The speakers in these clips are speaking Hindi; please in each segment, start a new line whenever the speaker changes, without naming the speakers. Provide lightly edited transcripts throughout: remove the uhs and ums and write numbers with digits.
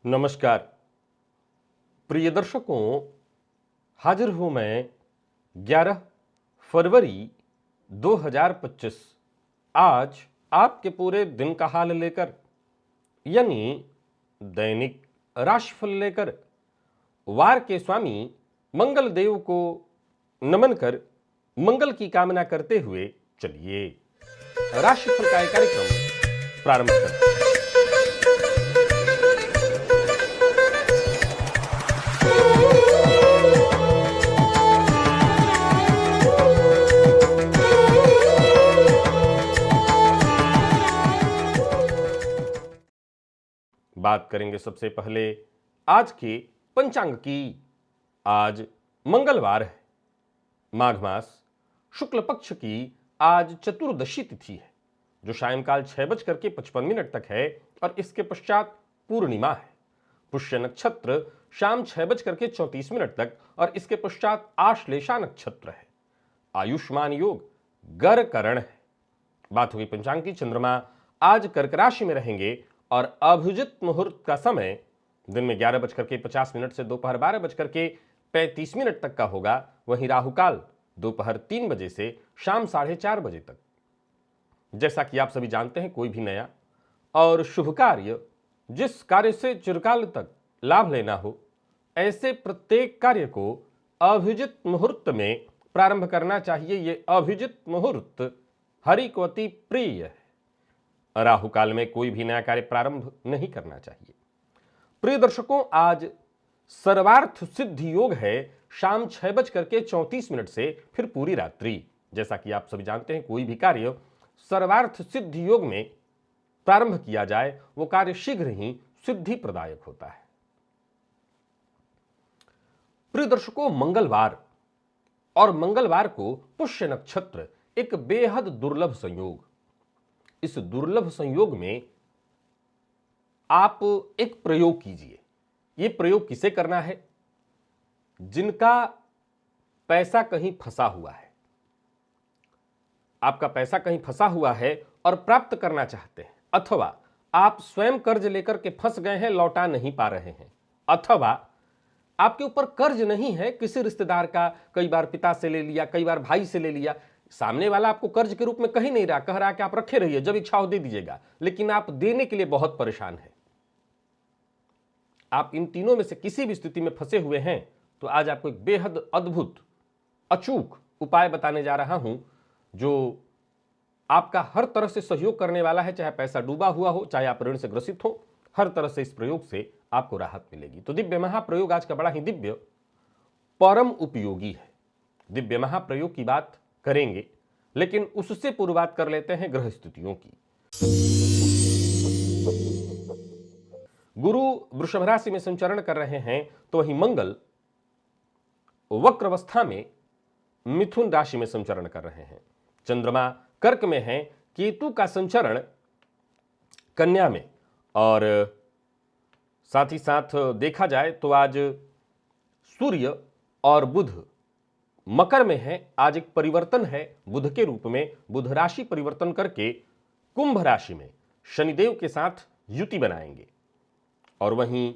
नमस्कार प्रिय दर्शकों, हाजिर हूं मैं 11 फरवरी 2025 आज आपके पूरे दिन का हाल लेकर, यानी दैनिक राशिफल लेकर वार के स्वामी मंगल देव को नमन कर मंगल की कामना करते हुए चलिए राशिफल का एक कार्यक्रम प्रारंभ करते हैं। बात करेंगे सबसे पहले आज के पंचांग की। आज मंगलवार है, माघ मास शुक्ल पक्ष की आज चतुर्दशी तिथि है जो सायंकाल 6:55 तक है और इसके पश्चात पूर्णिमा है। पुष्य नक्षत्र शाम 6:34 तक और इसके पश्चात आश्लेषा नक्षत्र है। आयुष्मान योग गर करण है। बात होगी पंचांग की। चंद्रमा आज कर्क राशि में रहेंगे और अभिजित मुहूर्त का समय दिन में 11:50 से दोपहर 12:35 तक का होगा। वहीं राहुकाल दोपहर 3 बजे से शाम 4:30 बजे तक। जैसा कि आप सभी जानते हैं, कोई भी नया और शुभ कार्य जिस कार्य से चिरकाल तक लाभ लेना हो, ऐसे प्रत्येक कार्य को अभिजित मुहूर्त में प्रारंभ करना चाहिए। ये अभिजित मुहूर्त हरि को अति प्रिय है। राहु काल में कोई भी नया कार्य प्रारंभ नहीं करना चाहिए। प्रिय दर्शकों, आज सर्वार्थ सिद्धि योग है शाम 6:34 से फिर पूरी रात्रि। जैसा कि आप सभी जानते हैं, कोई भी कार्य सर्वार्थ सिद्धि योग में प्रारंभ किया जाए वो कार्य शीघ्र ही सिद्धि प्रदायक होता है। प्रिय दर्शकों, मंगलवार और मंगलवार को पुष्य नक्षत्र एक बेहद दुर्लभ संयोग। इस दुर्लभ संयोग में आप एक प्रयोग कीजिए। यह प्रयोग किसे करना है? जिनका पैसा कहीं फंसा हुआ है। आपका पैसा कहीं फंसा हुआ है और प्राप्त करना चाहते हैं, अथवा आप स्वयं कर्ज लेकर के फंस गए हैं, लौटा नहीं पा रहे हैं, अथवा आपके ऊपर कर्ज नहीं है, किसी रिश्तेदार का, कई बार पिता से ले लिया, कई बार भाई से ले लिया, सामने वाला आपको कर्ज के रूप में कहीं नहीं रहा, कह रहा कि आप रखे रहिए, जब इच्छा हो दे दीजिएगा, लेकिन आप देने के लिए बहुत परेशान हैं। आप इन तीनों में से किसी भी स्थिति में फंसे हुए हैं तो आज आपको एक बेहद अद्भुत अचूक उपाय बताने जा रहा हूं जो आपका हर तरह से सहयोग करने वाला है। चाहे पैसा डूबा हुआ हो, चाहे आप ऋण से ग्रसित हो, हर तरह से इस प्रयोग से आपको राहत मिलेगी। तो दिव्य महाप्रयोग आज का बड़ा ही दिव्य परम उपयोगी है। दिव्य महाप्रयोग की बात करेंगे, लेकिन उससे पूर्व बात कर लेते हैं ग्रह स्थितियों की। गुरु वृषभ राशि में संचरण कर रहे हैं तो वही मंगल वक्र अवस्था में मिथुन राशि में संचरण कर रहे हैं। चंद्रमा कर्क में है, केतु का संचरण कन्या में, और साथ ही साथ देखा जाए तो आज सूर्य और बुध मकर में है। आज एक परिवर्तन है बुध के रूप में। बुध राशि परिवर्तन करके कुंभ राशि में शनिदेव के साथ युति बनाएंगे, और वहीं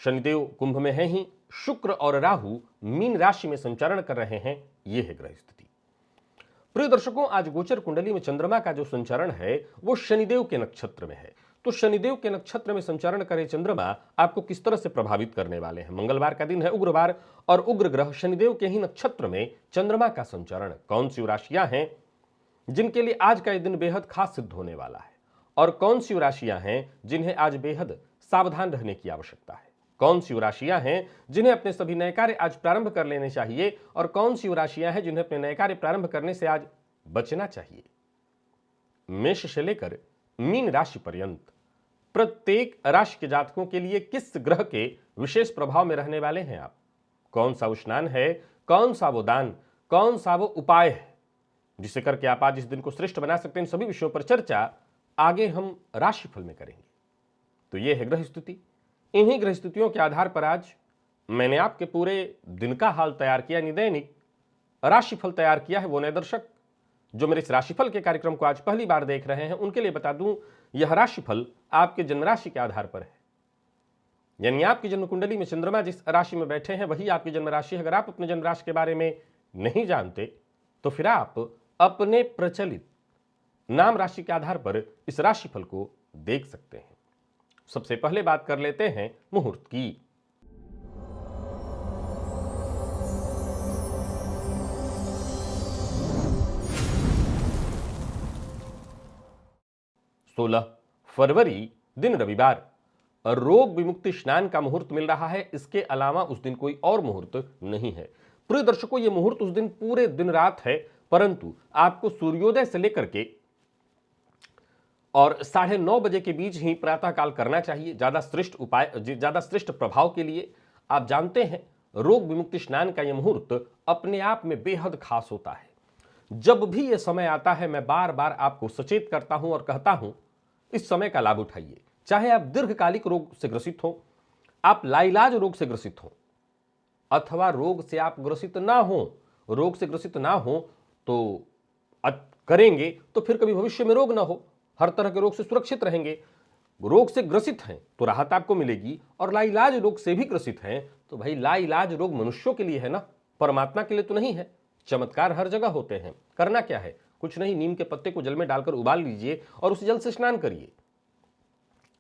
शनिदेव कुंभ में है ही। शुक्र और राहु मीन राशि में संचरण कर रहे हैं। यह है ग्रह स्थिति। प्रिय दर्शकों, आज गोचर कुंडली में चंद्रमा का जो संचरण है वो शनिदेव के नक्षत्र में है। तो शनिदेव के नक्षत्र में संचरण करे चंद्रमा आपको किस तरह से प्रभावित करने वाले हैं? मंगलवार का दिन है, उग्रवार, और उग्र ग्रह शनिदेव के ही नक्षत्र में चंद्रमा का संचरण। कौन सी राशियां हैं जिनके लिए आज का यह दिन बेहद खास सिद्ध होने वाला है, और कौन सी राशियां हैं जिन्हें आज बेहद सावधान रहने की आवश्यकता है? कौन सी राशियां हैं जिन्हें अपने सभी नए कार्य आज प्रारंभ कर लेने चाहिए, और कौन सी राशियां हैं जिन्हें अपने नए कार्य प्रारंभ करने से आज बचना चाहिए? मेष से लेकर मीन राशि पर्यंत प्रत्येक राशि के जातकों के लिए किस ग्रह के विशेष प्रभाव में रहने वाले हैं आप? कौन सा वो स्नान है, कौन सा वो दान, कौन सा वो उपाय है जिसे करके आप आज इस दिन को श्रेष्ठ बना सकते हैं? इन सभी विषयों पर चर्चा आगे हम राशिफल में करेंगे। तो यह है ग्रह स्थिति। इन्हीं ग्रह स्थितियों के आधार पर आज मैंने आपके पूरे दिन का हाल तैयार किया, दैनिक राशिफल तैयार किया है। वो नए दर्शक जो मेरे इस राशिफल के कार्यक्रम को आज पहली बार देख रहे हैं, उनके लिए बता दूं, यह राशिफल आपके जन्म राशि के आधार पर है। यानी आपकी जन्म कुंडली में चंद्रमा जिस राशि में बैठे हैं वही आपकी जन्म राशि है। अगर आप अपने जन्म राशि के बारे में नहीं जानते तो फिर आप अपने प्रचलित नाम राशि के आधार पर इस राशिफल को देख सकते हैं। सबसे पहले बात कर लेते हैं मुहूर्त की। 16 फरवरी दिन रविवार रोग विमुक्ति स्नान का मुहूर्त मिल रहा है। इसके अलावा उस दिन कोई और मुहूर्त नहीं है। प्रिय दर्शकों, यह मुहूर्त उस दिन पूरे दिन रात है, परंतु आपको सूर्योदय से लेकर के और 9:30 बजे के बीच ही प्रातःकाल करना चाहिए, ज्यादा श्रेष्ठ उपाय, ज्यादा श्रेष्ठ प्रभाव के लिए। आप जानते हैं रोग विमुक्ति स्नान का यह मुहूर्त अपने आप में बेहद खास होता है। जब भी यह समय आता है मैं बार बार आपको सचेत करता हूं और कहता हूं इस समय का लाभ उठाइए। चाहे आप दीर्घकालिक रोग से ग्रसित हो, आप लाइलाज रोग से ग्रसित हो, अथवा रोग से आप ग्रसित ना हो, रोग से ग्रसित ना हो तो करेंगे तो फिर कभी भविष्य में रोग ना हो, हर तरह के रोग से सुरक्षित रहेंगे। रोग से ग्रसित हैं तो राहत आपको मिलेगी, और लाइलाज रोग से भी ग्रसित हैं तो भाई लाइलाज रोग मनुष्यों के लिए है ना, परमात्मा के लिए तो नहीं है। चमत्कार हर जगह होते हैं। करना क्या है, कुछ नहीं, नीम के पत्ते को जल में डालकर उबाल लीजिए और उस जल से स्नान करिए।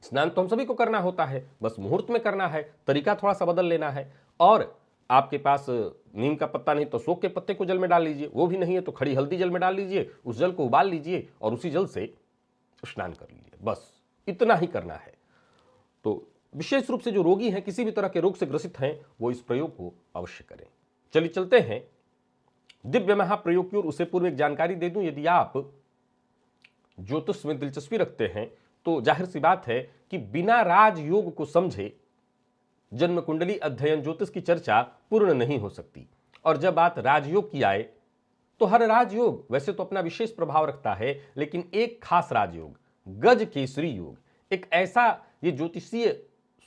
स्नान तो हम सभी को करना होता है, बस मुहूर्त में करना है, तरीका थोड़ा सा बदल लेना है। और आपके पास नीम का पत्ता नहीं तो सोख के पत्ते को जल में डाल लीजिए, वो भी नहीं है तो खड़ी हल्दी जल में डाल लीजिए, उस जल को उबाल लीजिए और उसी जल से स्नान कर लीजिए। बस इतना ही करना है। तो विशेष रूप से जो रोगी हैं, किसी भी तरह के रोग से ग्रसित हैं, वो इस प्रयोग को अवश्य करें। चलिए चलते हैं दिव्य महाप्रयोग की ओर। उससे पूर्व एक जानकारी दे दूं, यदि आप ज्योतिष में दिलचस्पी रखते हैं तो जाहिर सी बात है कि बिना राजयोग को समझे जन्म कुंडली अध्ययन ज्योतिष की चर्चा पूर्ण नहीं हो सकती। और जब बात राजयोग की आए तो हर राजयोग वैसे तो अपना विशेष प्रभाव रखता है, लेकिन एक खास राजयोग गज केसरी योग एक ऐसा ये ज्योतिषीय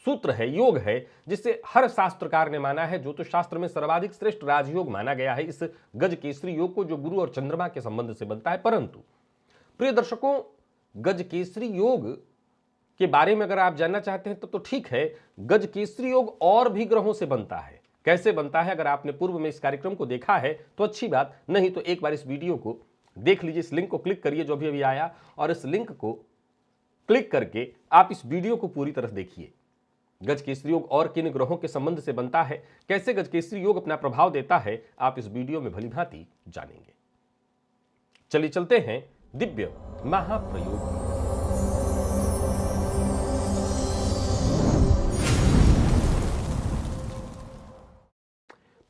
सूत्र है, योग है, जिसे हर शास्त्रकार ने माना है, ज्योतिष शास्त्र में सर्वाधिक श्रेष्ठ राजयोग माना गया है इस गज केसरी योग को, जो गुरु और चंद्रमा के संबंध से बनता है। परंतु प्रिय दर्शकों, गज केसरी योग के बारे में अगर आप जानना चाहते हैं तो ठीक है, गज केसरी योग और भी ग्रहों से बनता है। कैसे बनता है, अगर आपने पूर्व में इस कार्यक्रम को देखा है तो अच्छी बात, नहीं तो एक बार इस वीडियो को देख लीजिए। इस लिंक को क्लिक करिए जो भी अभी आया, और इस लिंक को क्लिक करके आप इस वीडियो को पूरी तरह देखिए। गज केसरी योग और किन ग्रहों के संबंध से बनता है, कैसे गज केसरी योग अपना प्रभाव देता है, आप इस वीडियो में भलीभांति जानेंगे। चलिए चलते हैं दिव्य महाप्रयोग।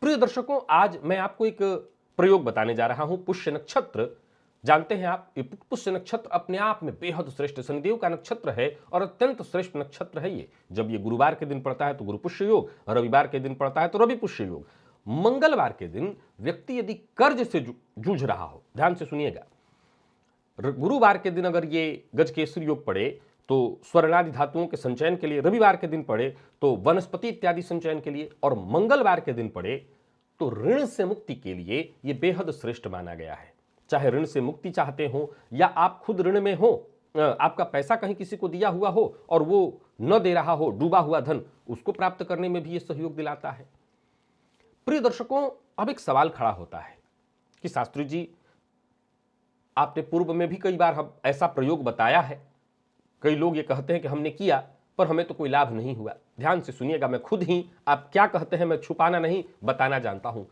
प्रिय दर्शकों, आज मैं आपको एक प्रयोग बताने जा रहा हूं। पुष्य नक्षत्र, जानते हैं आप, पुष्य नक्षत्र अपने आप में बेहद श्रेष्ठ शनिदेव का नक्षत्र है और अत्यंत श्रेष्ठ नक्षत्र है ये। जब ये गुरुवार के दिन पड़ता है तो गुरु पुष्य योग, रविवार के दिन पड़ता है तो रवि पुष्य योग। मंगलवार के दिन व्यक्ति यदि कर्ज से जूझ रहा हो, ध्यान से सुनिएगा, गुरुवार के दिन अगर ये गज केसरी योग पड़े तो स्वर्णादि धातुओं के संचयन के लिए, रविवार के दिन पड़े तो वनस्पति इत्यादि संचयन के लिए, और मंगलवार के दिन पड़े तो ऋण से मुक्ति के लिए ये बेहद श्रेष्ठ माना गया है। चाहे ऋण से मुक्ति चाहते हो या आप खुद ऋण में हो, आपका पैसा कहीं किसी को दिया हुआ हो और वो न दे रहा हो, डूबा हुआ धन, उसको प्राप्त करने में भी ये सहयोग दिलाता है। प्रिय दर्शकों, अब एक सवाल खड़ा होता है कि शास्त्री जी, आपने पूर्व में भी कई बार ऐसा प्रयोग बताया है, कई लोग ये कहते हैं कि हमने किया पर हमें तो कोई लाभ नहीं हुआ। ध्यान से सुनिएगा, मैं खुद ही, आप क्या कहते हैं मैं छुपाना नहीं, बताना जानता हूं।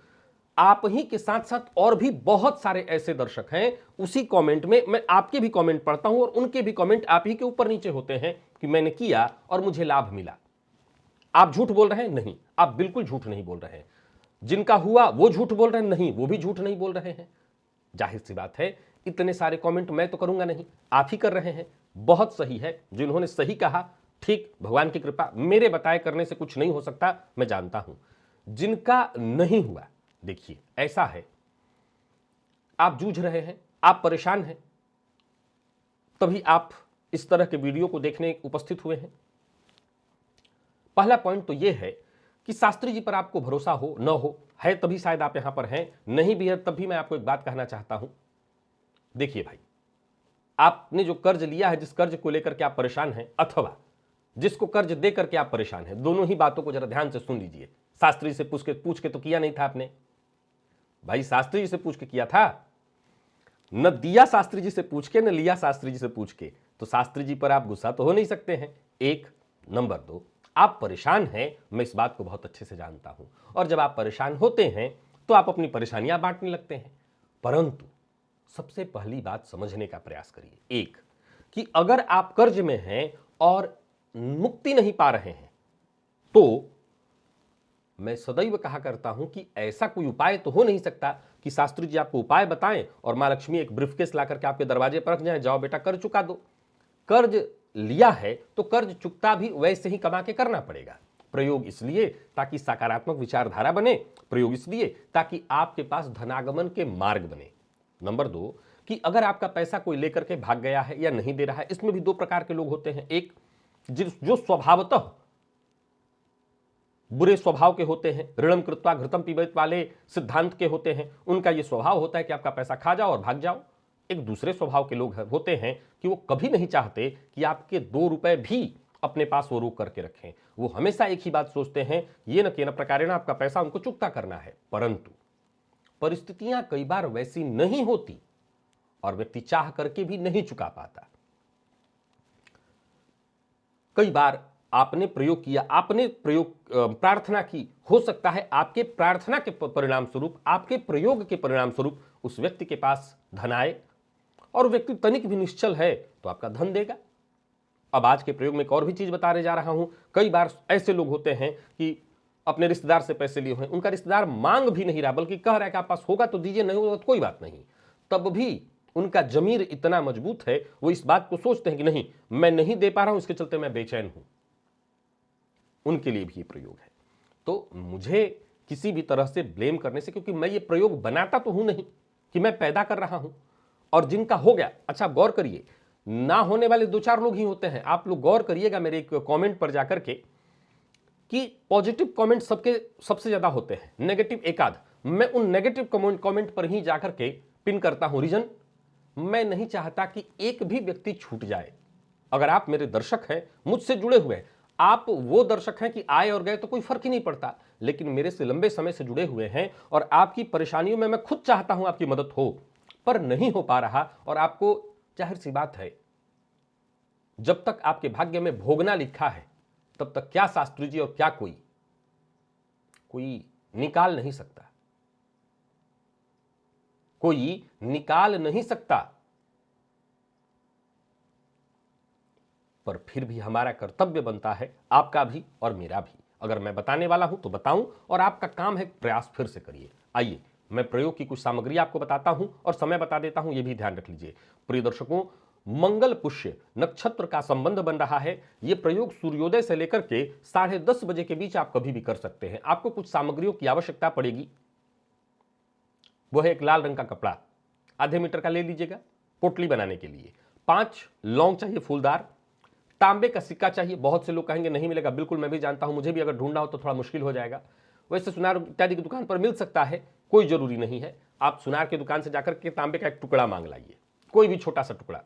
आप ही के साथ साथ और भी बहुत सारे ऐसे दर्शक हैं, उसी कमेंट में मैं आपके भी कमेंट पढ़ता हूं और उनके भी कमेंट आप ही के ऊपर नीचे होते हैं कि मैंने किया और मुझे लाभ मिला। आप झूठ बोल रहे हैं? नहीं, आप बिल्कुल झूठ नहीं बोल रहे हैं। जिनका हुआ वो झूठ बोल रहे हैं? नहीं, वो भी झूठ नहीं बोल रहे हैं। जाहिर सी बात है, इतने सारे कमेंट मैं तो करूंगा नहीं, आप ही कर रहे हैं। बहुत सही है, जिन्होंने सही कहा, ठीक, भगवान की कृपा, मेरे बताए करने से कुछ नहीं हो सकता, मैं जानता हूं। जिनका नहीं हुआ, देखिए ऐसा है, आप जूझ रहे हैं, आप परेशान हैं, तभी आप इस तरह के वीडियो को देखने उपस्थित हुए हैं। पहला पॉइंट तो यह है कि शास्त्री जी पर आपको भरोसा हो न हो, है तभी शायद आप यहां पर हैं, नहीं भी है तब भी मैं आपको एक बात कहना चाहता हूं। देखिए भाई, आपने जो कर्ज लिया है, जिस कर्ज को लेकर के आप परेशान हैं, अथवा जिसको कर्ज दे करके आप परेशान हैं। दोनों ही बातों को जरा ध्यान से सुन लीजिए। शास्त्री से पूछ के तो किया नहीं था आपने भाई, शास्त्री जी से पूछ के किया था, न दिया शास्त्री जी से पूछ के, न लिया शास्त्री जी से पूछ के, तो शास्त्री जी पर आप गुस्सा तो हो नहीं सकते हैं। एक नंबर 2, आप परेशान हैं, मैं इस बात को बहुत अच्छे से जानता हूं, और जब आप परेशान होते हैं तो आप अपनी परेशानियां बांटने लगते हैं। परंतु सबसे पहली बात समझने का प्रयास करिए, एक कि अगर आप कर्ज में हैं और मुक्ति नहीं पा रहे हैं, तो मैं सदैव कहा करता हूं कि ऐसा कोई उपाय तो हो नहीं सकता कि शास्त्री जी आपको उपाय बताएं और मां लक्ष्मी एक ब्रीफकेस ला करके आपके दरवाजे पर रख जाएं, जाओ बेटा कर्ज चुका दो। कर्ज लिया है तो कर्ज चुकता भी वैसे ही कमा के करना पड़ेगा। प्रयोग इसलिए ताकि सकारात्मक विचारधारा बने, प्रयोग इसलिए ताकि आपके पास धनागमन के मार्ग बने। नंबर 2 कि अगर आपका पैसा कोई लेकर के भाग गया है या नहीं दे रहा है, इसमें भी 2 प्रकार के लोग होते हैं। एक जो स्वभावतः बुरे स्वभाव के होते हैं, ऋणम कृत्वा घृतम पिबेत वाले सिद्धांत के होते हैं, उनका यह स्वभाव होता है कि आपका पैसा खा जाओ और भाग जाओ। एक दूसरे स्वभाव के लोग होते हैं कि वो कभी नहीं चाहते कि आपके 2 रुपए भी अपने पास वो रोक करके रखें। वो हमेशा एक ही बात सोचते हैं, ये न केन प्रकारेण आपका पैसा उनको चुकता करना है। परंतु परिस्थितियां कई बार वैसी नहीं होती और व्यक्ति चाह करके भी नहीं चुका पाता। कई बार आपने प्रयोग किया, आपने प्रार्थना की, हो सकता है आपके प्रार्थना के परिणाम स्वरूप, आपके प्रयोग के परिणाम स्वरूप उस व्यक्ति के पास धन आए, और व्यक्ति तनिक भी निश्चल है तो आपका धन देगा। अब आज के प्रयोग में एक और भी चीज बताने जा रहा हूं। कई बार ऐसे लोग होते हैं कि अपने रिश्तेदार से पैसे लिए हुए, उनका रिश्तेदार मांग भी नहीं रहा बल्कि कह रहा है कि आप पास होगा तो दीजिए, नहीं होगा तो कोई बात नहीं, तब भी उनका जमीर इतना मजबूत है, वो इस बात को सोचते हैं कि नहीं मैं नहीं दे पा रहा हूं, इसके चलते मैं बेचैन हूं। उनके लिए भी ये प्रयोग है। तो मुझे किसी भी तरह से ब्लेम करने से, क्योंकि मैं ये प्रयोग बनाता तो हूं नहीं कि मैं पैदा कर रहा हूं, और जिनका हो गया, अच्छा गौर करिए, ना होने वाले 2-4 लोग ही होते हैं। आप लोग गौर करिएगा मेरे एक कमेंट पर जाकर के कि पॉजिटिव कमेंट सबके सबसे ज्यादा होते हैं, नेगेटिव एकाध। मैं उन नेगेटिव कमेंट पर ही जाकर के पिन करता हूं। रीजन, मैं नहीं चाहता कि एक भी व्यक्ति छूट जाए। अगर आप मेरे दर्शक हैं, मुझसे जुड़े हुए हैं, आप वो दर्शक हैं कि आए और गए तो कोई फर्क ही नहीं पड़ता, लेकिन मेरे से लंबे समय से जुड़े हुए हैं और आपकी परेशानियों में मैं खुद चाहता हूं आपकी मदद हो, पर नहीं हो पा रहा। और आपको जाहिर सी बात है, जब तक आपके भाग्य में भोगना लिखा है तब तक क्या शास्त्री जी और क्या कोई निकाल नहीं सकता, कोई निकाल नहीं सकता। पर फिर भी हमारा कर्तव्य बनता है, आपका भी और मेरा भी। अगर मैं बताने वाला हूं तो बताऊं, और आपका काम है प्रयास फिर से करिए। आइए मैं प्रयोग की कुछ सामग्री आपको बताता हूं और समय बता देता हूं, यह भी ध्यान रख लीजिए। प्रिय दर्शकों, मंगल पुष्य नक्षत्र का संबंध बन रहा है। यह प्रयोग सूर्योदय से लेकर के 10:30 बजे के बीच आप कभी भी कर सकते हैं। आपको कुछ सामग्रियों की आवश्यकता पड़ेगी। वह है एक लाल रंग का कपड़ा, आधे मीटर का ले लीजिएगा पोटली बनाने के लिए। 5 लौंग चाहिए फूलदार। तांबे का सिक्का चाहिए। बहुत से लोग कहेंगे नहीं मिलेगा, बिल्कुल मैं भी जानता हूं, मुझे भी अगर ढूंढना हो तो थोड़ा मुश्किल हो जाएगा। वैसे सुनार इत्यादि की दुकान पर मिल सकता है, कोई जरूरी नहीं है। आप सुनार की दुकान से जाकर के तांबे का एक टुकड़ा मांग लाइए, कोई भी छोटा सा टुकड़ा।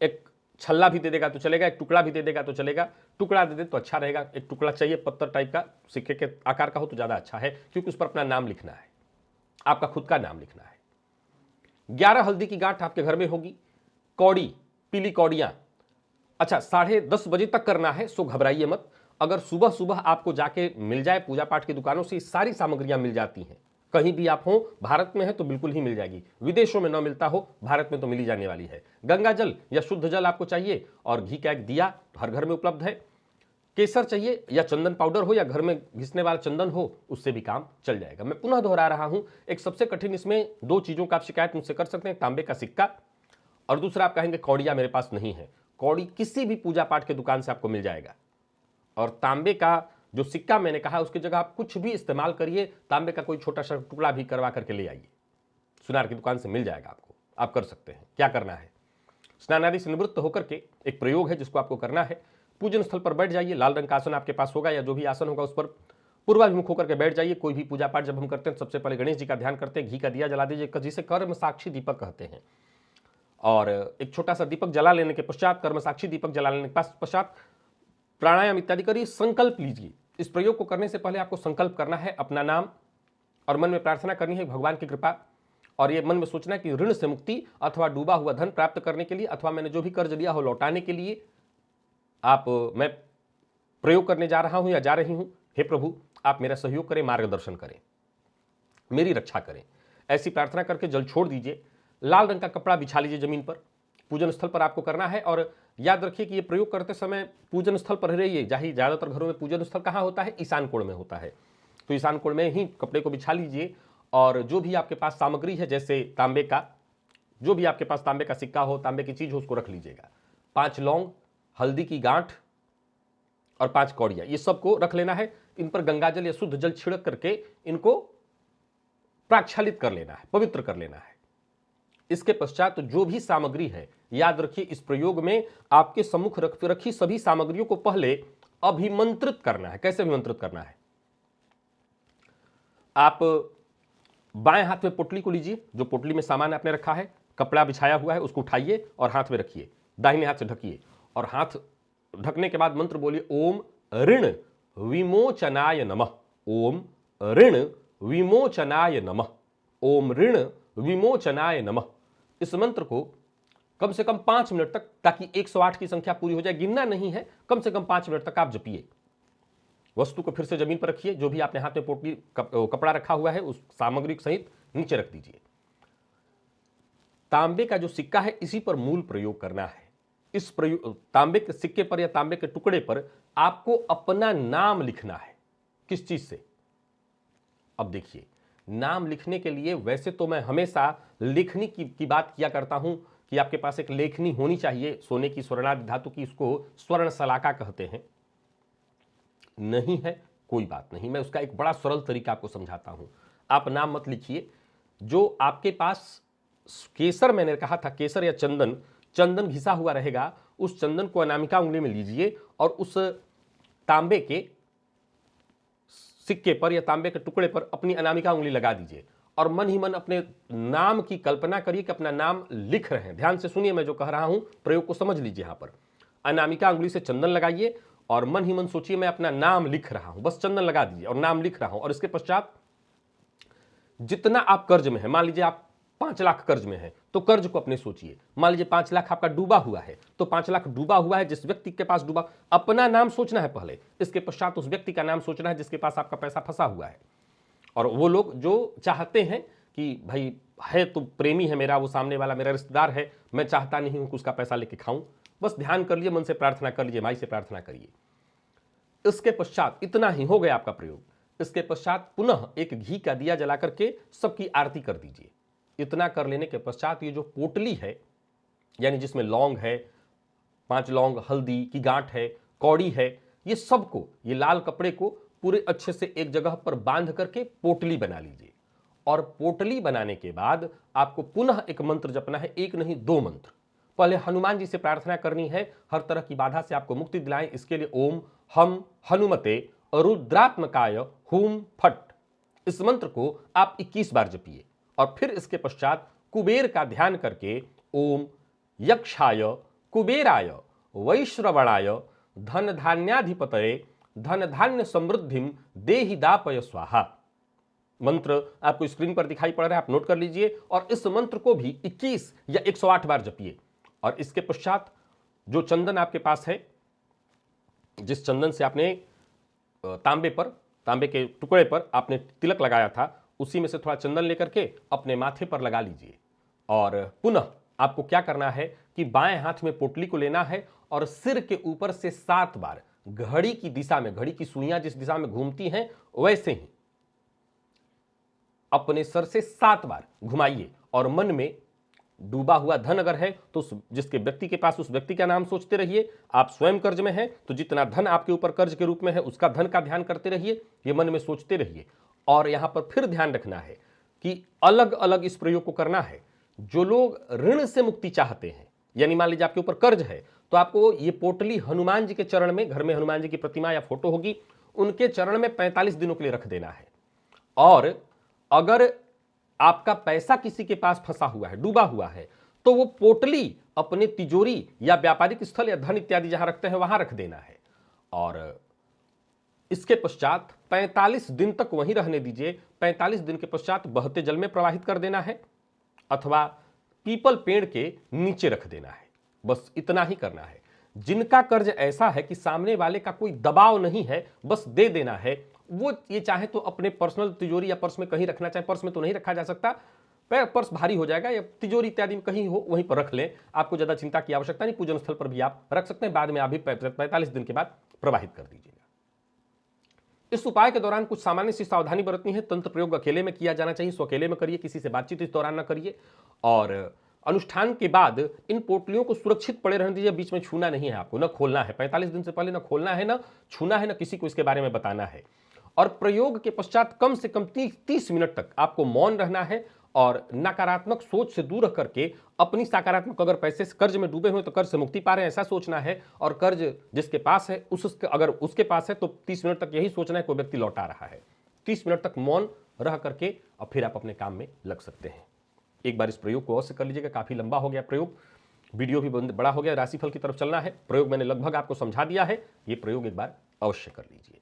एक छल्ला भी दे देगा तो चलेगा, एक टुकड़ा भी दे देगा तो चलेगा। टुकड़ा दे दे तो अच्छा रहेगा। एक टुकड़ा चाहिए पत्थर टाइप का, सिक्के के आकार का हो तो ज्यादा अच्छा है, क्योंकि उस पर अपना नाम लिखना है, आपका खुद का नाम लिखना है। 11 हल्दी की गांठ आपके घर में होगी। कौड़ी, पीली कौड़ियां। अच्छा, 10:30 बजे तक करना है, सो घबराइए मत। अगर सुबह सुबह आपको जाके मिल जाए पूजा पाठ की दुकानों से, सारी सामग्रियां मिल जाती हैं। कहीं भी आप हो, भारत में है तो बिल्कुल ही मिल जाएगी। विदेशों में न मिलता हो, भारत में तो मिली जाने वाली है। गंगा जल या शुद्ध जल आपको चाहिए, और घी का एक दिया हर घर में उपलब्ध है। केसर चाहिए, या चंदन पाउडर हो या घर में घिसने वाला चंदन हो, उससे भी काम चल जाएगा। मैं पुनः दोहरा रहा हूं, एक सबसे कठिन इसमें 2 चीजों का आप शिकायत मुझसे कर सकते हैं, तांबे का सिक्का, और दूसरा आप कहेंगे कौड़िया मेरे पास नहीं है। कौड़ी किसी भी पूजा पाठ के दुकान से आपको मिल जाएगा। और तांबे का जो सिक्का मैंने कहा, उसकी जगह आप कुछ भी इस्तेमाल करिए, तांबे का कोई छोटा सा टुकड़ा भी करवा करके ले आइए, सुनार की दुकान से मिल जाएगा आपको। आप कर सकते हैं। क्या करना है, स्नान आदि से निवृत्त होकर के एक प्रयोग है जिसको आपको करना है। पूजन स्थल पर बैठ जाइए, लाल रंग का आसन आपके पास होगा या जो भी आसन होगा उस पर पूर्वाभिमुख होकर के बैठ जाइए। कोई भी पूजा पाठ जब हम करते हैं सबसे पहले गणेश जी का ध्यान करते हैं, घी का दिया जला दीजिए, जिसे कर्म साक्षी दीपक कहते हैं। और एक छोटा सा दीपक जला लेने के पश्चात, कर्म साक्षी दीपक जला लेने के पश्चात प्राणायाम इत्यादि करिए, संकल्प लीजिए। इस प्रयोग को करने से पहले आपको संकल्प करना है अपना नाम, और मन में प्रार्थना करनी है भगवान की कृपा, और ये मन में सोचना है कि ऋण से मुक्ति अथवा डूबा हुआ धन प्राप्त करने के लिए, अथवा मैंने जो भी कर्ज लिया हो लौटाने के लिए मैं प्रयोग करने जा रहा हूं या जा रही हूं। हे प्रभु, आप मेरा सहयोग करें, मार्गदर्शन करें, मेरी रक्षा करें। ऐसी प्रार्थना करके जल छोड़ दीजिए। लाल रंग का कपड़ा बिछा लीजिए जमीन पर, पूजन स्थल पर आपको करना है। और याद रखिए कि ये प्रयोग करते समय पूजन स्थल पर रहिए। ज़्यादातर घरों में पूजन स्थल कहाँ होता है? ईशान कोण में होता है। तो ईशान कोण में ही कपड़े को बिछा लीजिए, और जो भी आपके पास सामग्री है, जैसे तांबे का, जो भी आपके पास तांबे का सिक्का हो, तांबे की चीज हो, उसको रख लीजिएगा। 5 लौंग, हल्दी की गांठ और 5 कौड़िया, ये सबको रख लेना है। इन पर गंगाजल या शुद्ध जल छिड़क करके इनको प्राक्षालित कर लेना है, पवित्र कर लेना है। इसके पश्चात जो भी सामग्री है, याद रखिए इस प्रयोग में आपके सम्मुख रखी सभी सामग्रियों को पहले अभिमंत्रित करना है। कैसे अभिमंत्रित करना है? आप बाएं हाथ में पोटली को लीजिए, जो पोटली में सामान आपने रखा है, कपड़ा बिछाया हुआ है, उसको उठाइए और हाथ में रखिए। दाहिने हाथ से ढकिए, और हाथ ढकने के बाद मंत्र बोलिए, ओम ऋण विमोचनाय नमः, ओम ऋण विमोचनाय नमः, ओम ऋण विमोचनाय नमः। इस मंत्र को कम से कम 5 मिनट तक, ताकि 108 की संख्या पूरी हो जाए, गिनना नहीं है, कम से कम 5 मिनट तक आप जपिए। वस्तु को फिर से जमीन पर रखिए, जो भी आपने हाथ में पोटली कपड़ा रखा हुआ है उस सामग्री सहित नीचे रख दीजिए। तांबे का जो सिक्का है, इसी पर मूल प्रयोग करना है। इस प्रयोग तांबे के सिक्के पर या तांबे के टुकड़े पर आपको अपना नाम लिखना है। किस चीज से? अब देखिए, नाम लिखने के लिए वैसे तो मैं हमेशा लेखनी की बात किया करता हूं कि आपके पास एक लेखनी होनी चाहिए, सोने की, स्वर्णादि धातु की, इसको स्वर्ण सलाका कहते हैं। नहीं है, कोई बात नहीं, मैं उसका एक बड़ा सरल तरीका आपको समझाता हूं। आप नाम मत लिखिए, जो आपके पास केसर, मैंने कहा था केसर या चंदन घिसा हुआ रहेगा, उस चंदन को अनामिका उंगली में लीजिए और उस तांबे के सिक्के पर या तांबे के टुकड़े पर अपनी अनामिका उंगली लगा दीजिए, और मन ही मन अपने नाम की कल्पना करिए कि अपना नाम लिख रहे हैं। ध्यान से सुनिए, मैं जो कह रहा हूं, प्रयोग को समझ लीजिए। यहां पर अनामिका उंगली से चंदन लगाइए और मन ही मन सोचिए मैं अपना नाम लिख रहा हूं। बस चंदन लगा दीजिए और नाम लिख रहा हूं। और इसके पश्चात जितना आप कर्ज में है, मान लीजिए आप 5 लाख कर्ज में है, तो कर्ज को अपने सोचिए। मान लीजिए 5 लाख आपका डूबा हुआ है, तो 5 लाख डूबा हुआ है, जिस व्यक्ति के पास डूबा, अपना नाम सोचना है पहले। इसके पश्चात उस व्यक्ति का नाम सोचना है जिसके पास आपका पैसा फंसा हुआ है। और वो लोग जो चाहते हैं कि भाई है तो प्रेमी है मेरा, वो सामने वाला मेरा रिश्तेदार है, मैं चाहता नहीं हूं कि उसका पैसा लेके खाऊं, बस ध्यान कर लीजिए, मन से प्रार्थना कर लीजिए, माई से प्रार्थना करिए। इसके पश्चात इतना ही हो गया आपका प्रयोग। इसके पश्चात पुनः एक घी का दिया जला करके सबकी आरती कर दीजिए। इतना कर लेने के पश्चात ये जो पोटली है, यानी जिसमें लौंग है, 5 लौंग, हल्दी की गांठ है, कौड़ी है, ये सबको, ये लाल कपड़े को पूरे अच्छे से एक जगह पर बांध करके पोटली बना लीजिए। और पोटली बनाने के बाद आपको पुनः एक मंत्र जपना है, एक नहीं 2 मंत्र। पहले हनुमान जी से प्रार्थना करनी है, हर तरह की बाधा से आपको मुक्ति दिलाएं। इसके लिए ओम हम हनुमते रुद्रात्मकाय हुम फट, इस मंत्र को आप 21 बार जपिए। और फिर इसके पश्चात कुबेर का ध्यान करके ओम यक्षाय कुबेराय वैश्रवणाय धन धान्याधिपतये धन धान्य समृद्धिम देहि दापय स्वाहा। मंत्र आपको स्क्रीन पर दिखाई पड़ रहा है, आप नोट कर लीजिए। और इस मंत्र को भी 21 या 108 बार जपिए। और इसके पश्चात जो चंदन आपके पास है, जिस चंदन से आपने तांबे के टुकड़े पर आपने तिलक लगाया था, उसी में से थोड़ा चंदन लेकर के अपने माथे पर लगा लीजिए। और पुनः आपको क्या करना है कि बाएं हाथ में पोटली को लेना है और सिर के ऊपर से 7 बार घड़ी की दिशा में, घड़ी की सुइयां जिस दिशा में घूमती हैं वैसे ही अपने सर से 7 बार घुमाइए। और मन में डूबा हुआ धन अगर है तो जिसके व्यक्ति के पास, उस व्यक्ति का नाम सोचते रहिए। आप स्वयं कर्ज में हैं तो जितना धन आपके ऊपर कर्ज के रूप में है उसका धन का ध्यान करते रहिए, ये मन में सोचते रहिए। और यहां पर फिर ध्यान रखना है कि अलग अलग इस प्रयोग को करना है। जो लोग ऋण से मुक्ति चाहते हैं, यानी मान लीजिए आपके ऊपर कर्ज है, तो आपको ये पोटली हनुमान जी के चरण में, घर में हनुमान जी की प्रतिमा या फोटो होगी, उनके चरण में 45 दिनों के लिए रख देना है। और अगर आपका पैसा किसी के पास फंसा हुआ है, डूबा हुआ है, तो वो पोटली अपने तिजोरी या व्यापारिक स्थल या धन इत्यादि जहां रखते हैं वहां रख देना है, और इसके पश्चात 45 दिन तक वहीं रहने दीजिए। 45 दिन के पश्चात बहते जल में प्रवाहित कर देना है अथवा पीपल पेड़ के नीचे रख देना है। बस इतना ही करना है। जिनका कर्ज ऐसा है कि सामने वाले का कोई दबाव नहीं है, बस दे देना है, वो ये चाहे तो अपने पर्सनल तिजोरी या पर्स में कहीं रखना चाहे, पर्स में तो नहीं रखा जा सकता, पर्स भारी हो जाएगा, या तिजोरी इत्यादि में कहीं हो वहीं पर रख लें। आपको ज्यादा चिंता की आवश्यकता नहीं, पूजन स्थल पर भी आप रख सकते हैं। बाद में आप भी 45 दिन के बाद प्रवाहित कर दीजिएगा। इस उपाय के दौरान कुछ सामान्य सी सावधानी बरतनी है। तंत्र प्रयोग अकेले में किया जाना चाहिए, सो अकेले में करिए, किसी से बातचीत इस दौरान न करिए। और अनुष्ठान के बाद इन पोटलियों को सुरक्षित पड़े रहने दीजिए, बीच में छूना नहीं है आपको, न खोलना है। 45 दिन से पहले न खोलना है, न छूना है, न किसी को इसके बारे में बताना है। और प्रयोग के पश्चात कम से कम 30 मिनट तक आपको मौन रहना है और नकारात्मक सोच से दूर करके अपनी सकारात्मक, अगर पैसे से कर्ज में डूबे हुए तो कर्ज से मुक्ति पा रहे हैं ऐसा सोचना है, और कर्ज जिसके पास है अगर उसके पास है तो 30 मिनट तक यही सोचना है कोई व्यक्ति लौटा रहा है। 30 मिनट तक मौन रह करके और फिर आप अपने काम में लग सकते हैं। एक बार इस प्रयोग को अवश्य कर लीजिएगा। काफी लंबा हो गया प्रयोग, वीडियो भी बड़ा हो गया, राशिफल की तरफ चलना है। प्रयोग मैंने लगभग आपको समझा दिया है, ये प्रयोग एक बार अवश्य कर लीजिए।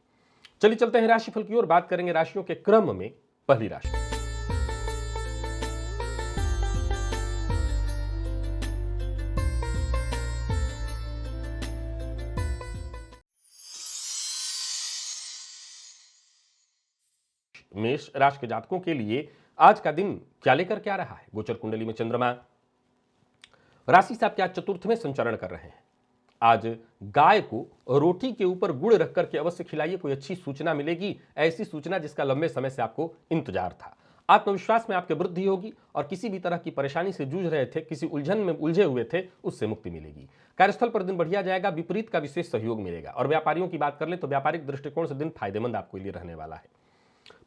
चलिए चलते हैं राशिफल की ओर, बात करेंगे राशियों के क्रम में। पहली राशि मेष राशि के जातकों के लिए आज का दिन क्या लेकर क्या रहा है। गोचर कुंडली में चंद्रमा राशि से आपके आज चतुर्थ में संचरण कर रहे हैं। आज गाय को रोटी के ऊपर गुड़ रख करके अवश्य खिलाइए, कोई अच्छी सूचना मिलेगी, ऐसी सूचना जिसका लंबे समय से आपको इंतजार था। आत्मविश्वास में आपके वृद्धि होगी और किसी भी तरह की परेशानी से जूझ रहे थे, किसी उलझन में उलझे हुए थे, उससे मुक्ति मिलेगी। कार्यस्थल पर दिन बढ़िया जाएगा, विपरीत का विशेष सहयोग मिलेगा। और व्यापारियों की बात कर ले तो व्यापारिक दृष्टिकोण से दिन फायदेमंद आपके लिए रहने वाला है।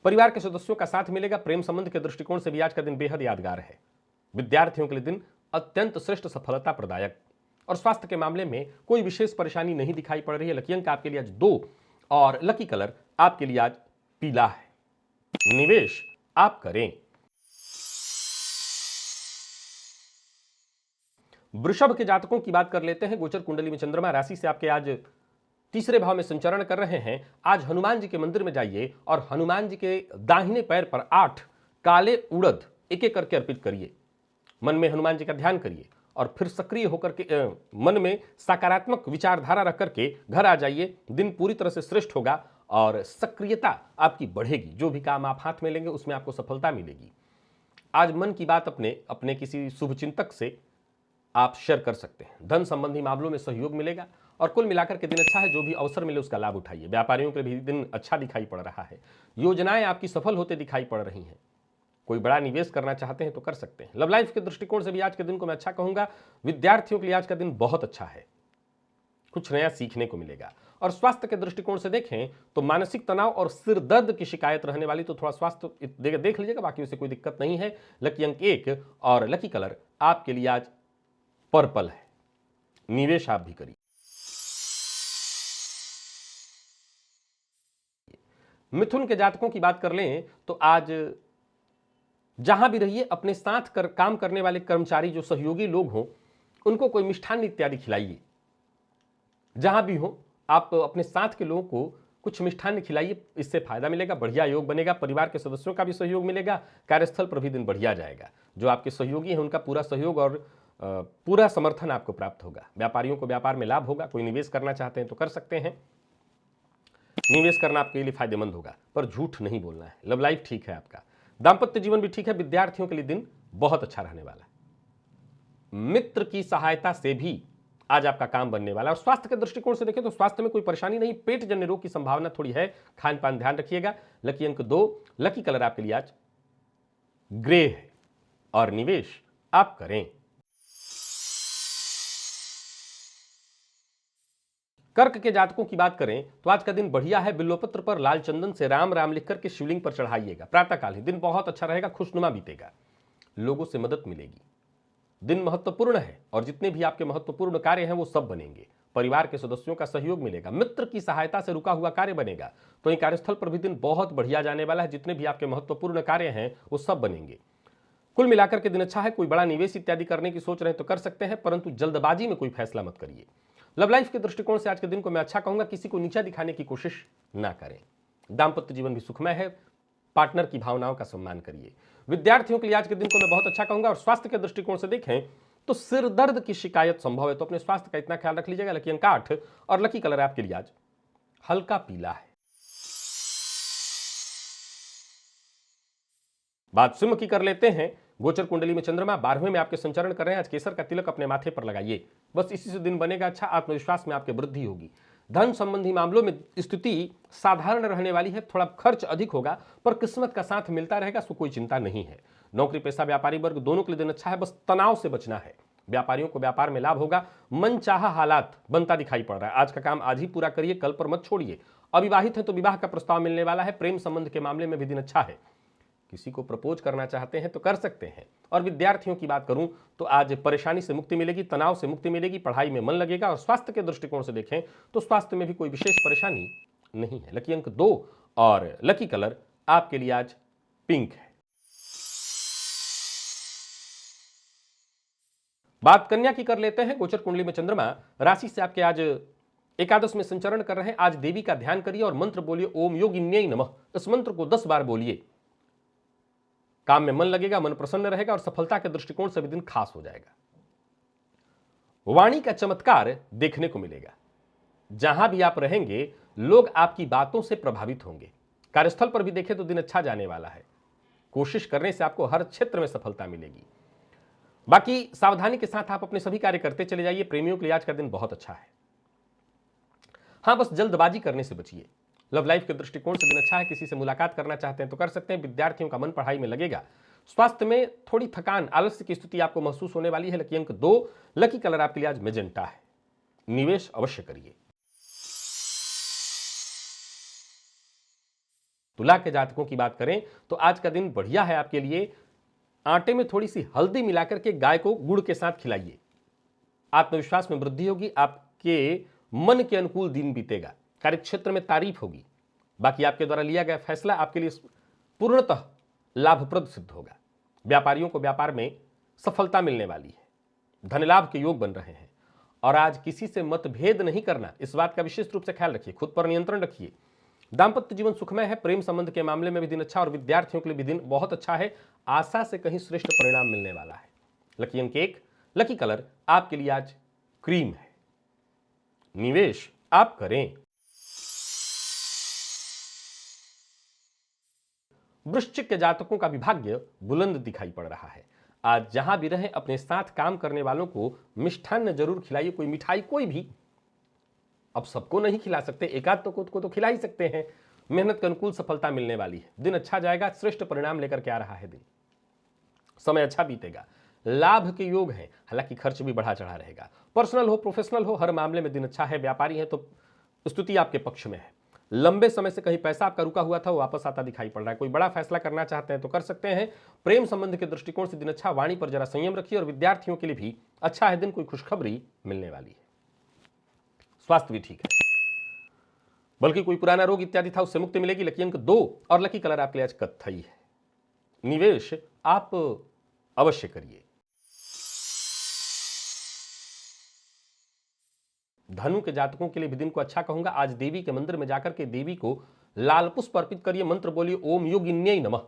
परिवार के सदस्यों का साथ मिलेगा। प्रेम संबंध के दृष्टिकोण से भी आज का दिन बेहद यादगार है। विद्यार्थियों के लिए दिन अत्यंत श्रेष्ठ सफलता प्रदायक। और स्वास्थ्य के मामले में कोई विशेष परेशानी नहीं दिखाई पड़ रही है। लकी अंक आपके लिए आज 2 और लकी कलर आपके लिए आज पीला है। निवेश आप करें। वृषभ के जातकों की बात कर लेते हैं। गोचर कुंडली में चंद्रमा राशि से आपके आज तीसरे भाव में संचरण कर रहे हैं। आज हनुमान जी के मंदिर में जाइए और हनुमान जी के दाहिने पैर पर 8 काले उड़द एक एक करके अर्पित करिए। मन में हनुमान जी का ध्यान करिए और फिर सक्रिय होकर के मन में सकारात्मक विचारधारा रख करके घर आ जाइए। दिन पूरी तरह से श्रेष्ठ होगा और सक्रियता आपकी बढ़ेगी। जो भी काम आप हाथ में लेंगे उसमें आपको सफलता मिलेगी। आज मन की बात अपने किसी शुभचिंतक से आप शेयर कर सकते हैं। धन संबंधी मामलों में सहयोग मिलेगा और कुल मिलाकर के दिन अच्छा है। जो भी अवसर मिले उसका लाभ उठाइए। व्यापारियों के लिए भी दिन अच्छा दिखाई पड़ रहा है। योजनाएं आपकी सफल होते दिखाई पड़ रही हैं। कोई बड़ा निवेश करना चाहते हैं तो कर सकते हैं। लव लाइफ के दृष्टिकोण से भी आज के दिन को मैं अच्छा कहूंगा। विद्यार्थियों के लिए आज का दिन बहुत अच्छा है, कुछ नया सीखने को मिलेगा। और स्वास्थ्य के दृष्टिकोण से देखें तो मानसिक तनाव और सिर दर्द की शिकायत रहने वाली, तो थोड़ा स्वास्थ्य देख लीजिएगा, बाकी उसे कोई दिक्कत नहीं है। लकी अंक 1 और लकी कलर आपके लिए आज पर्पल है। निवेश आप भी करिए। मिथुन के जातकों की बात कर लें तो आज जहां भी रहिए अपने साथ काम करने वाले कर्मचारी, जो सहयोगी लोग हों, उनको कोई मिष्ठान इत्यादि खिलाइए। जहां भी हो आप अपने साथ के लोगों को कुछ मिष्ठान खिलाइए, इससे फायदा मिलेगा, बढ़िया योग बनेगा। परिवार के सदस्यों का भी सहयोग मिलेगा। कार्यस्थल पर भी दिन बढ़िया जाएगा। जो आपके सहयोगी हैं उनका पूरा सहयोग और पूरा समर्थन आपको प्राप्त होगा। व्यापारियों को व्यापार में लाभ होगा। कोई निवेश करना चाहते हैं तो कर सकते हैं। निवेश करना आपके लिए फायदेमंद होगा, पर झूठ नहीं बोलना है। लव लाइफ ठीक है आपका। दांपत्य जीवन भी ठीक है। विद्यार्थियों के लिए दिन बहुत अच्छा रहने वाला है। मित्र की सहायता से भी आज आपका काम बनने वाला है। और स्वास्थ्य के दृष्टिकोण से देखें तो स्वास्थ्य में कोई परेशानी नहीं। पेट जन्य रोग की संभावना थोड़ी है। खान पान ध्यान रखिएगा। लकी अंक 2, लकी कलर आपके लिए आज ग्रे है और निवेश आप करें। कर्क के जातकों की बात करें तो आज का दिन बढ़िया है। बिल्वपत्र पर लाल चंदन से राम राम लिखकर के शिवलिंग पर चढ़ाइएगा। प्रातःकाल ही दिन बहुत अच्छा रहेगा, खुशनुमा बीतेगा, लोगों से मदद मिलेगी। दिन महत्वपूर्ण है और जितने भी आपके महत्वपूर्ण कार्य हैं वो सब बनेंगे। परिवार के सदस्यों का सहयोग मिलेगा। मित्र की सहायता से रुका हुआ कार्य बनेगा। तो ये कार्यस्थल पर भी दिन बहुत बढ़िया जाने वाला है। जितने भी आपके महत्वपूर्ण कार्य हैं वो सब बनेंगे। कुल मिलाकर के दिन अच्छा है। कोई बड़ा निवेश इत्यादि करने की सोच रहे हैं तो कर सकते हैं, परंतु जल्दबाजी में कोई फैसला मत करिए। लव लाइफ के दृष्टिकोण से आज के दिन को मैं अच्छा कहूंगा, किसी को नीचा दिखाने की कोशिश ना करें। दाम्पत्य जीवन भी सुखमय है, पार्टनर की भावनाओं का सम्मान करिए। विद्यार्थियों के लिए आज के दिन को मैं बहुत अच्छा कहूंगा। और स्वास्थ्य के दृष्टिकोण से देखें तो सिर दर्द की शिकायत संभव है, तो अपने स्वास्थ्य का इतना ख्याल रख लीजिएगा। लकी अंक 8 और लकी कलर आपके लिए आज हल्का पीला है। बात सिंह की कर लेते हैं। गोचर कुंडली में चंद्रमा 12वें में आपके संचरण कर रहे हैं। आज केसर का तिलक अपने माथे पर लगाइए, बस इसी से दिन बनेगा अच्छा। आत्मविश्वास में आपके वृद्धि होगी। धन संबंधी मामलों में स्थिति साधारण रहने वाली है, थोड़ा खर्च अधिक होगा, पर किस्मत का साथ मिलता रहेगा, सो कोई चिंता नहीं है। नौकरी पेशा व्यापारी वर्ग दोनों के लिए दिन अच्छा है, बस तनाव से बचना है। व्यापारियों को व्यापार में लाभ होगा, मनचाहा हालात बनता दिखाई पड़ रहा है। आज का काम आज ही पूरा करिए, कल पर मत छोड़िए। अविवाहित है तो विवाह का प्रस्ताव मिलने वाला है। प्रेम संबंध के मामले में भी दिन अच्छा है, किसी को प्रपोज करना चाहते हैं तो कर सकते हैं। और विद्यार्थियों की बात करूं तो आज परेशानी से मुक्ति मिलेगी, तनाव से मुक्ति मिलेगी, पढ़ाई में मन लगेगा। और स्वास्थ्य के दृष्टिकोण से देखें तो स्वास्थ्य में भी कोई विशेष परेशानी नहीं है। लकी अंक 2 और लकी कलर आपके लिए आज पिंक है। बात कन्या की कर लेते हैं। गोचर कुंडली में चंद्रमा राशि से आपके आज एकादश में संचरण कर रहे हैं। आज देवी का ध्यान करिए और मंत्र बोलिए ओम योगिन्यै नमः। इस मंत्र को 10 बार बोलिए, काम में मन लगेगा, मन प्रसन्न रहेगा और सफलता के दृष्टिकोण से भी दिन खास हो जाएगा। वाणी का चमत्कार देखने को मिलेगा। जहां भी आप रहेंगे लोग आपकी बातों से प्रभावित होंगे। कार्यस्थल पर भी देखें तो दिन अच्छा जाने वाला है। कोशिश करने से आपको हर क्षेत्र में सफलता मिलेगी। बाकी सावधानी के साथ आप अपने सभी कार्य करते चले जाइए। प्रेमियों के लिए आज का दिन बहुत अच्छा है। हां, बस जल्दबाजी करने से बचिए। लव लाइफ के दृष्टिकोण से दिन अच्छा है। किसी से मुलाकात करना चाहते हैं तो कर सकते हैं। विद्यार्थियों का मन पढ़ाई में लगेगा। स्वास्थ्य में थोड़ी थकान, आलस्य की स्थिति आपको महसूस होने वाली है। लकी अंक 2, लकी कलर आपके लिए आज मेजेंटा है। निवेश अवश्य करिए। तुला के जातकों की बात करें तो आज का दिन बढ़िया है आपके लिए। आटे में थोड़ी सी हल्दी मिलाकर के गाय को गुड़ के साथ खिलाइए। आत्मविश्वास में वृद्धि होगी। आपके मन के अनुकूल दिन बीतेगा। कार्यक्षेत्र में तारीफ होगी। बाकी आपके द्वारा लिया गया फैसला आपके लिए पूर्णतः लाभप्रद सिद्ध होगा। व्यापारियों को व्यापार में सफलता मिलने वाली है। धन लाभ के योग बन रहे हैं। और आज किसी से मतभेद नहीं करना, इस बात का विशेष रूप से ख्याल रखिए। खुद पर नियंत्रण रखिए। दाम्पत्य जीवन सुखमय है। प्रेम संबंध के मामले में भी दिन अच्छा और विद्यार्थियों के लिए भी दिन बहुत अच्छा है। आशा से कहीं श्रेष्ठ परिणाम मिलने वाला है। लकी अंक 1, लकी कलर आपके लिए आज क्रीम है। निवेश आप करें। वृश्चिक के जातकों का भी भाग्य बुलंद दिखाई पड़ रहा है। आज जहां भी रहें अपने साथ काम करने वालों को मिष्ठान्न जरूर खिलाइए। कोई मिठाई, कोई भी, अब सबको नहीं खिला सकते, एकाध को तो खिला ही सकते हैं। मेहनत के अनुकूल सफलता मिलने वाली है। दिन अच्छा जाएगा। श्रेष्ठ परिणाम लेकर के आ रहा है दिन। समय अच्छा बीतेगा। लाभ के योग हैं, हालांकि खर्च भी बढ़ा चढ़ा रहेगा। पर्सनल हो प्रोफेशनल हो, हर मामले में दिन अच्छा है। व्यापारी है तो स्थिति आपके पक्ष में है। लंबे समय से कहीं पैसा आपका रुका हुआ था, वो वापस आता दिखाई पड़ रहा है। कोई बड़ा फैसला करना चाहते हैं तो कर सकते हैं। प्रेम संबंध के दृष्टिकोण से दिन अच्छा। वाणी पर जरा संयम रखिए। और विद्यार्थियों के लिए भी अच्छा है दिन। कोई खुशखबरी मिलने वाली है। स्वास्थ्य भी ठीक है, बल्कि कोई पुराना रोग इत्यादि था उससे मुक्ति मिलेगी। लकी अंक 2 और लकी कलर आपके लिए आज कत्थई है। निवेश आप अवश्य करिए। धनु के जातकों के लिए भी दिन को अच्छा कहूंगा। आज देवी के मंदिर में जाकर के देवी को लाल पुष्प अर्पित करिए। मंत्र बोलिए ओम योगिन्यै नमः।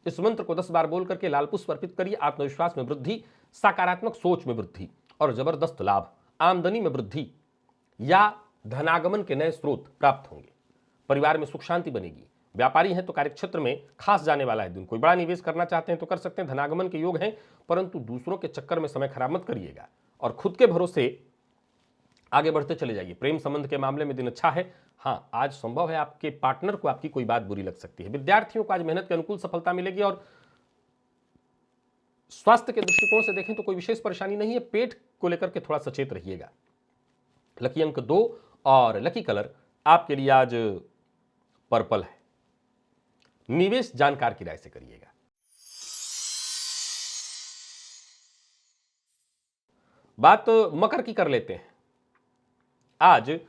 इस मंत्र को 10 बार बोल करके लाल पुष्प अर्पित करिए। आत्मविश्वास में वृद्धि, सकारात्मक सोच में वृद्धि और जबरदस्त लाभ, आमदनी में वृद्धि या धनागमन के नए स्रोत प्राप्त होंगे। परिवार में सुख शांति बनेगी। व्यापारी हैं तो कार्यक्षेत्र में खास जाने वाला है दिन। कोई बड़ा निवेश करना चाहते हैं तो कर सकते हैं। धनागमन के योग हैं, परंतु दूसरों के चक्कर में समय खराब मत करिएगा और खुद के भरोसे आगे बढ़ते चले जाइए। प्रेम संबंध के मामले में दिन अच्छा है। हाँ, आज संभव है आपके पार्टनर को आपकी कोई बात बुरी लग सकती है। विद्यार्थियों को आज मेहनत के अनुकूल सफलता मिलेगी। और स्वास्थ्य के दृष्टिकोण से देखें तो कोई विशेष परेशानी नहीं है। पेट को लेकर के थोड़ा सचेत रहिएगा। लकी अंक 2 और लकी कलर आपके लिए आज पर्पल है। निवेश जानकार की राय से करिएगा। बात मकर की कर लेते हैं। आज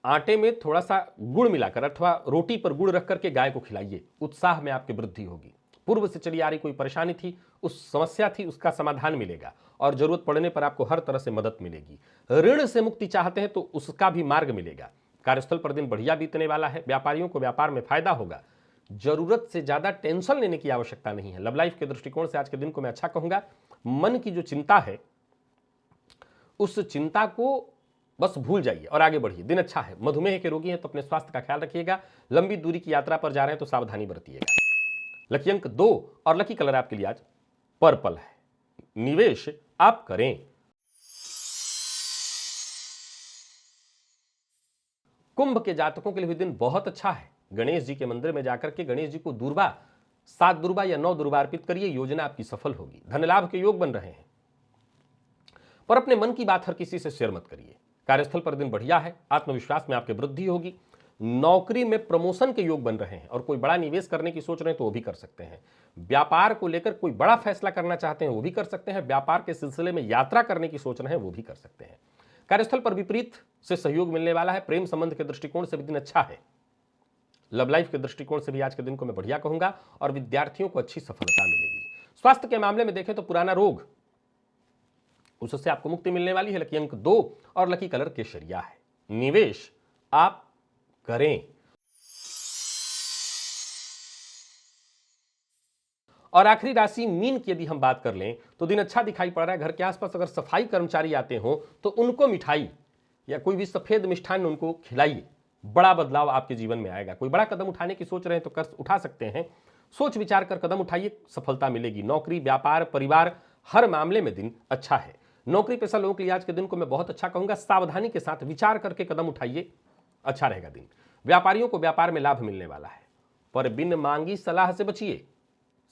आटे में थोड़ा सा गुड़ मिलाकर अथवा रोटी पर गुड़ रख करके गाय को खिलाइए। उत्साह में आपकी वृद्धि होगी। पूर्व से चली आ रही कोई परेशानी थी, उस समस्या थी, उसका समाधान मिलेगा और जरूरत पड़ने पर आपको हर तरह से मदद मिलेगी। ऋण से मुक्ति चाहते हैं तो उसका भी मार्ग मिलेगा। कार्यस्थल पर दिन बढ़िया बीतने वाला है। व्यापारियों को व्यापार में फायदा होगा। जरूरत से ज्यादा टेंशन लेने की आवश्यकता नहीं है। लव लाइफ के दृष्टिकोण से आज के दिन को मैं अच्छा कहूंगा। मन की जो चिंता है उस चिंता को बस भूल जाइए और आगे बढ़िए। दिन अच्छा है। मधुमेह के रोगी हैं तो अपने स्वास्थ्य का ख्याल रखिएगा। लंबी दूरी की यात्रा पर जा रहे हैं तो सावधानी बरतिएगा। लकी अंक 2 और लकी कलर आपके लिए आज पर्पल है। निवेश आप करें। कुंभ के जातकों के लिए भी दिन बहुत अच्छा है। गणेश जी के मंदिर में जाकर के गणेश जी को दूर्वा 7 दूर्वा या 9 दूर्वा अर्पित करिए। योजना आपकी सफल होगी। धन लाभ के योग बन रहे हैं, पर अपने मन की बात हर किसी से शेयर मत करिए। कार्यस्थल पर दिन बढ़िया है। आत्मविश्वास में आपकी वृद्धि होगी। नौकरी में प्रमोशन के योग बन रहे हैं और कोई बड़ा निवेश करने की सोच रहे हैं तो वो भी कर सकते हैं। व्यापार को लेकर कोई बड़ा फैसला करना चाहते हैं वो भी कर सकते हैं। व्यापार के सिलसिले में यात्रा करने की सोच रहे हैं वो भी कर सकते हैं। कार्यस्थल पर विपरीत से सहयोग मिलने वाला है। प्रेम संबंध के दृष्टिकोण से भी दिन अच्छा है। लव लाइफ के दृष्टिकोण से भी आज के दिन को मैं बढ़िया कहूंगा और विद्यार्थियों को अच्छी सफलता मिलेगी। स्वास्थ्य के मामले में देखें तो पुराना रोग उससे आपको मुक्ति मिलने वाली है। लकी अंक 2 और लकी कलर केसरिया है। निवेश आप करें। और आखिरी राशि मीन की यदि हम बात कर लें तो दिन अच्छा दिखाई पड़ रहा है। घर के आसपास अगर सफाई कर्मचारी आते हो तो उनको मिठाई या कोई भी सफेद मिष्ठान उनको खिलाइए। बड़ा बदलाव आपके जीवन में आएगा। कोई बड़ा कदम उठाने की सोच रहे हैं तो कर उठा सकते हैं। सोच विचार कर कदम उठाइए, सफलता मिलेगी। नौकरी, व्यापार, परिवार, हर मामले में दिन अच्छा है। नौकरी पेशा लोगों के लिए आज के दिन को मैं बहुत अच्छा कहूंगा। सावधानी के साथ विचार करके कदम उठाइए, अच्छा रहेगा दिन। व्यापारियों को व्यापार में लाभ मिलने वाला है, पर बिन मांगी सलाह से बचिए।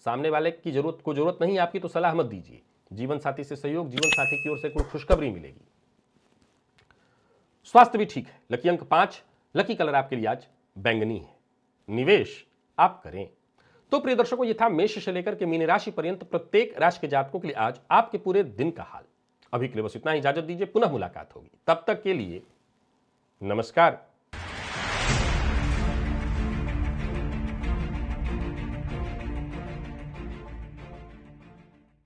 सामने वाले की जरूरत नहीं आपकी तो सलाह मत दीजिए। जीवन साथी से सहयोग, जीवन साथी की ओर से कोई खुशखबरी मिलेगी। स्वास्थ्य भी ठीक है। लकी अंक 5, लकी कलर आपके लिए आज बैंगनी है। निवेश आप करें। तो प्रिय दर्शकों, ये था मेष से लेकर के मीन राशि पर्यंत प्रत्येक राशि के जातकों के लिए आज आपके पूरे दिन का हाल। अभी के लिए बस इतना ही। इजाजत दीजिए, पुनः मुलाकात होगी। तब तक के लिए नमस्कार।